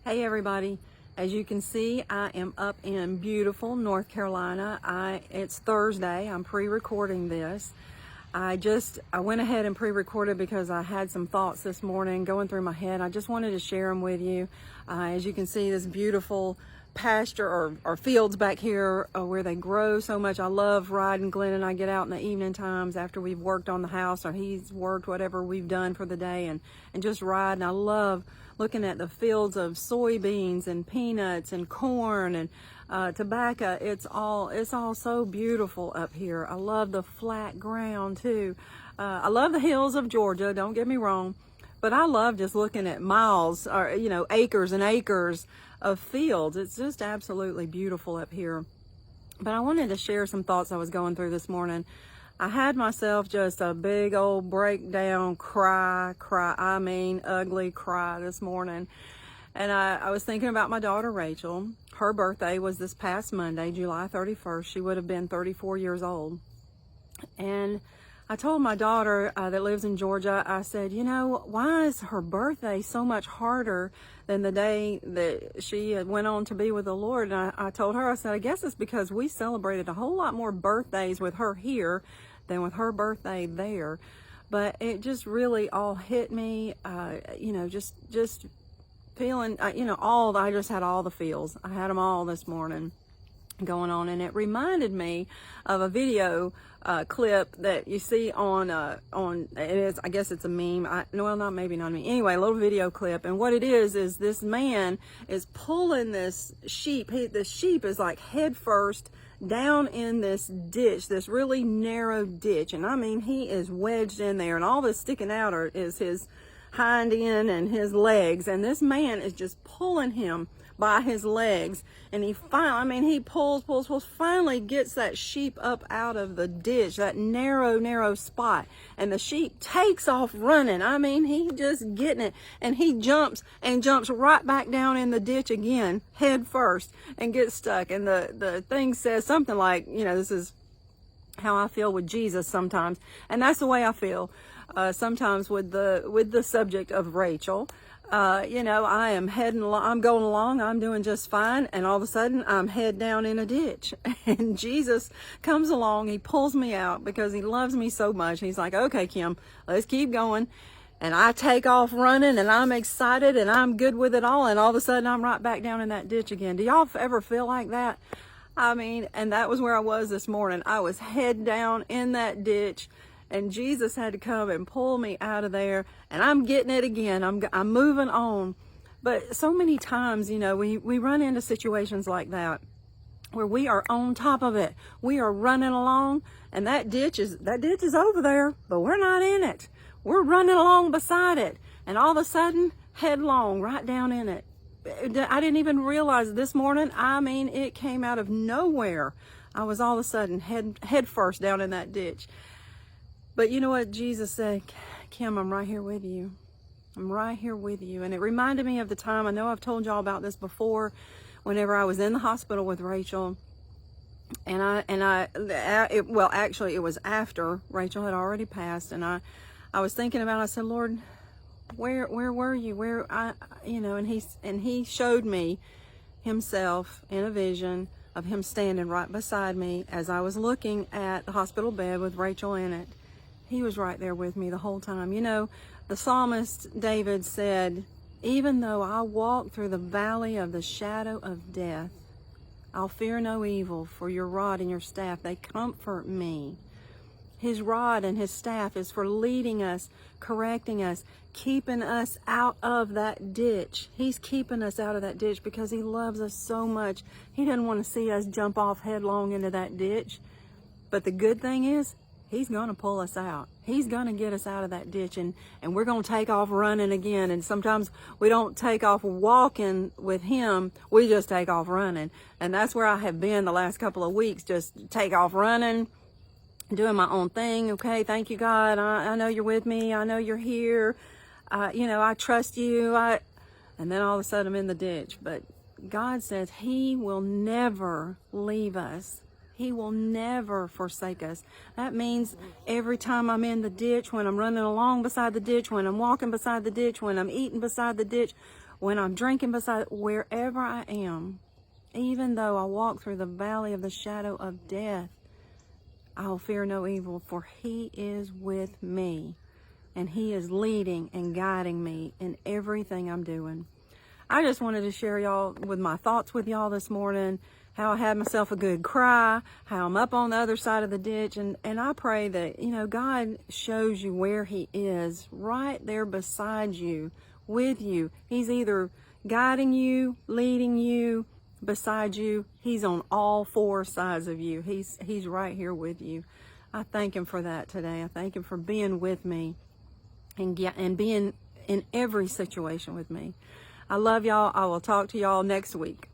Hey everybody, as you can see, I am up in beautiful North Carolina. It's Thursday. I'm pre-recording this. I went ahead and pre-recorded because I had some thoughts this morning going through my head. I just wanted to share them with you. As you can see, this beautiful pasture or fields back here where they grow so much. I love riding. Glenn and I get out in the evening times after we've worked on the house or he's worked whatever we've done for the day and just ride. And I love looking at the fields of soybeans and peanuts and corn and tobacco. It's all so beautiful up here. I love the flat ground too. I love the hills of Georgia, don't get me wrong, but I love just looking at miles or acres and acres of fields. It's just absolutely beautiful up here. But I wanted to share some thoughts I was going through this morning. I had myself just a big old breakdown cry, I mean ugly cry this morning. And I was thinking about my daughter Rachel. Her birthday was this past Monday, July 31st. She would have been 34 years old. And I told my daughter that lives in Georgia, I said, why is her birthday so much harder than the day that she went on to be with the Lord? And I told her, I said, I guess it's because we celebrated a whole lot more birthdays with her here than with her birthday there. But it just really all hit me, just feeling, I just had all the feels. I had them all this morning going on, and it reminded me of a video clip that you see on I guess it's a meme. Not a meme. Anyway, a little video clip, and what it is this man is pulling this sheep. The sheep is like head first down in this ditch, this really narrow ditch, and I mean he is wedged in there, and all that's sticking out is his hind end and his legs, and this man is just pulling him by his legs, and he pulls, finally gets that sheep up out of the ditch, that narrow spot, and the sheep takes off running. I mean, he just getting it, and he jumps right back down in the ditch again, head first, and gets stuck. And the thing says something like, this is how I feel with Jesus sometimes, and that's the way I feel sometimes with the subject of Rachel. I am I'm going along, I'm doing just fine, and all of a sudden I'm head down in a ditch, and Jesus comes along, he pulls me out because he loves me so much. He's like, okay, Kim, let's keep going. And I take off running, and I'm excited, and I'm good with it all, and all of a sudden I'm right back down in that ditch again. Do y'all ever feel like that? I mean, and that was where I was this morning. I was head down in that ditch, and Jesus had to come and pull me out of there, and I'm getting it again. I'm moving on. But so many times, we run into situations like that where we are on top of it. We are running along, and that ditch is over there, but we're not in it. We're running along beside it, and all of a sudden, headlong right down in it. I didn't even realize this morning. I mean, it came out of nowhere. I was all of a sudden head first down in that ditch. But you know what Jesus said? Kim, I'm right here with you. I'm right here with you. And it reminded me of the time, I know I've told y'all about this before, whenever I was in the hospital with Rachel. It was after Rachel had already passed. And I was thinking about it. I said, Lord, where were you? And he showed me himself in a vision of him standing right beside me as I was looking at the hospital bed with Rachel in it. He was right there with me the whole time. The psalmist David said, even though I walk through the valley of the shadow of death, I'll fear no evil, for your rod and your staff, they comfort me. His rod and his staff is for leading us, correcting us, keeping us out of that ditch. He's keeping us out of that ditch because he loves us so much. He doesn't want to see us jump off headlong into that ditch. But the good thing is, he's going to pull us out. He's going to get us out of that ditch, and we're going to take off running again. And sometimes we don't take off walking with him. We just take off running. And that's where I have been the last couple of weeks, just take off running, doing my own thing. Okay, thank you, God. I know you're with me. I know you're here. I trust you. And then all of a sudden I'm in the ditch. But God says he will never leave us. He will never forsake us. That means every time I'm in the ditch, when I'm running along beside the ditch, when I'm walking beside the ditch, when I'm eating beside the ditch, when I'm drinking beside, wherever I am, even though I walk through the valley of the shadow of death, I'll fear no evil, for he is with me, and he is leading and guiding me in everything I'm doing. I just wanted to share y'all with my thoughts with y'all this morning, how I had myself a good cry, how I'm up on the other side of the ditch, and I pray that, you know, God shows you where he is, right there beside you, with you. He's either guiding you, leading you, beside you. He's on all four sides of you. He's right here with you. I thank him for that today. I thank him for being with me and being in every situation with me. I love y'all. I will talk to y'all next week.